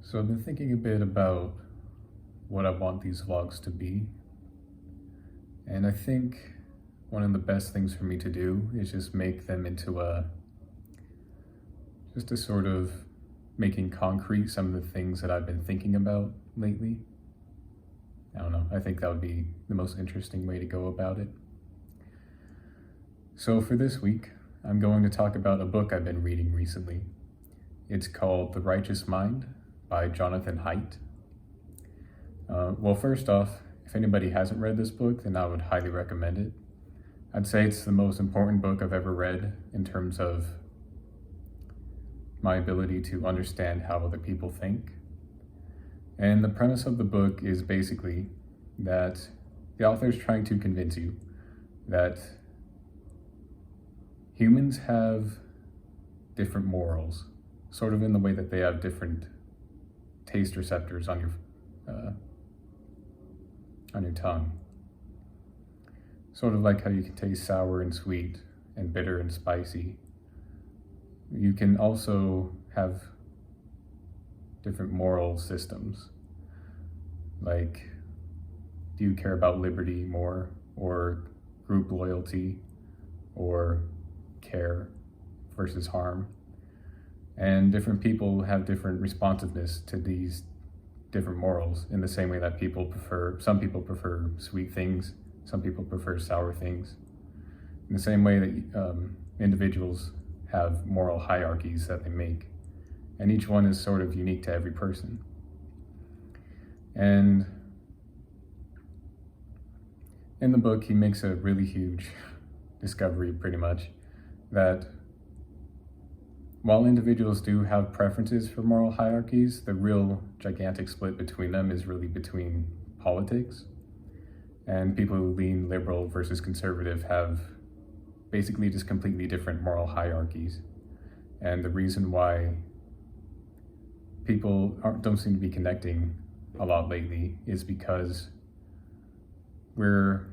So I've been thinking a bit about what I want these vlogs to be, and I think one of the best things for me to do is just make them into just a sort of making concrete some of the things that I've been thinking about lately. I don't know, I think that would be the most interesting way to go about it. So for this week, I'm going to talk about a book I've been reading recently. It's called The Righteous Mind by Jonathan Haidt. Well, first off, if anybody hasn't read this book, then I would highly recommend it. I'd say it's the most important book I've ever read in terms of my ability to understand how other people think. And the premise of the book is basically that the author is trying to convince you that humans have different morals, sort of in the way that they have different taste receptors on your tongue. Sort of like how you can taste sour and sweet and bitter and spicy. You can also have different moral systems. Like, do you care about liberty more, or group loyalty, or care versus harm? And different people have different responsiveness to these different morals, in the same way that some people prefer sweet things, some people prefer sour things. In the same way that individuals have moral hierarchies that they make, and each one is sort of unique to every person. And in the book, he makes a really huge discovery, pretty much, that while individuals do have preferences for moral hierarchies, the real gigantic split between them is really between politics. And people who lean liberal versus conservative have basically just completely different moral hierarchies. And the reason why people don't seem to be connecting a lot lately is because we're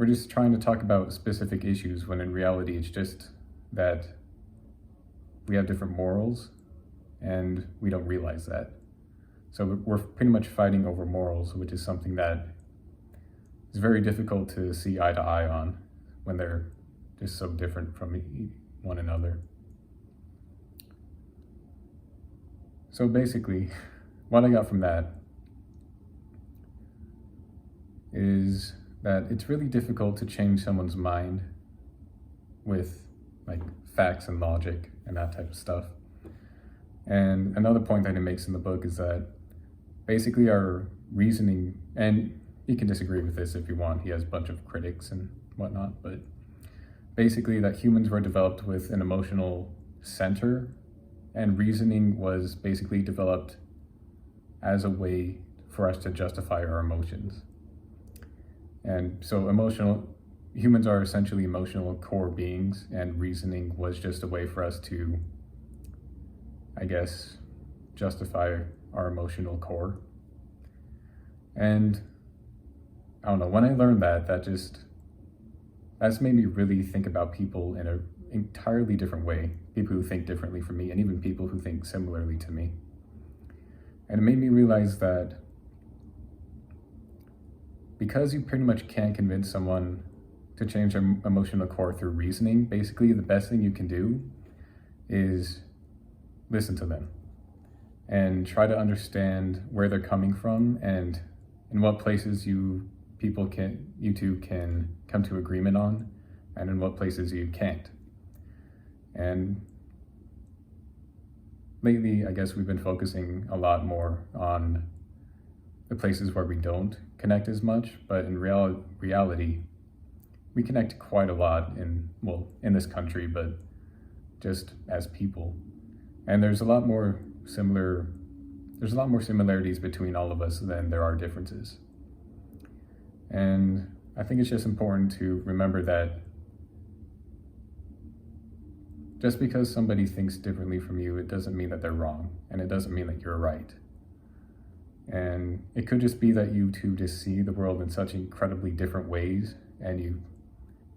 just trying to talk about specific issues, when in reality it's just that we have different morals and we don't realize that. So we're pretty much fighting over morals, which is something that is very difficult to see eye to eye on when they're just so different from one another. So basically, what I got from that is that it's really difficult to change someone's mind with like facts and logic and that type of stuff. And another point that he makes in the book is that basically our reasoning, and you can disagree with this if you want, he has a bunch of critics and whatnot, but basically that humans were developed with an emotional center, and reasoning was basically developed as a way for us to justify our emotions. And so humans are essentially emotional core beings, and reasoning was just a way for us to, I guess, justify our emotional core. And I don't know, when I learned that's made me really think about people in an entirely different way. People who think differently from me, and even people who think similarly to me. And it made me realize that because you pretty much can't convince someone to change their emotional core through reasoning, basically the best thing you can do is listen to them and try to understand where they're coming from and in what places you two can come to agreement on, and in what places you can't. And lately, I guess we've been focusing a lot more on the places where we don't connect as much, but in reality, we connect quite a lot in this country, but just as people. And there's a lot more similarities between all of us than there are differences. And I think it's just important to remember that just because somebody thinks differently from you, it doesn't mean that they're wrong, and it doesn't mean that you're right. And it could just be that you two just see the world in such incredibly different ways, and you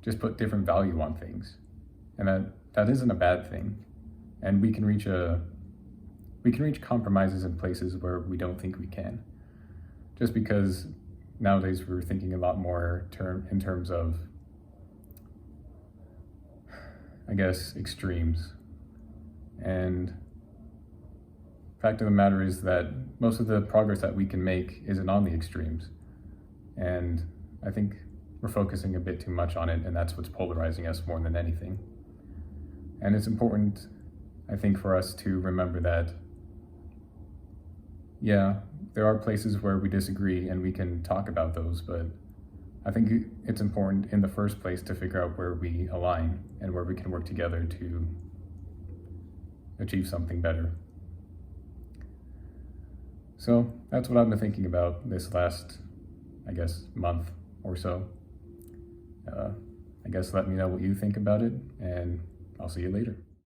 just put different value on things. And that isn't a bad thing. And we can reach a we can reach compromises in places where we don't think we can. Just because nowadays we're thinking a lot more in terms of, I guess, extremes. And fact of the matter is that most of the progress that we can make isn't on the extremes. And I think we're focusing a bit too much on it, and that's what's polarizing us more than anything. And it's important, I think, for us to remember that, yeah, there are places where we disagree and we can talk about those, but I think it's important in the first place to figure out where we align and where we can work together to achieve something better. So that's what I've been thinking about this last, I guess, month or so. I guess let me know what you think about it, and I'll see you later.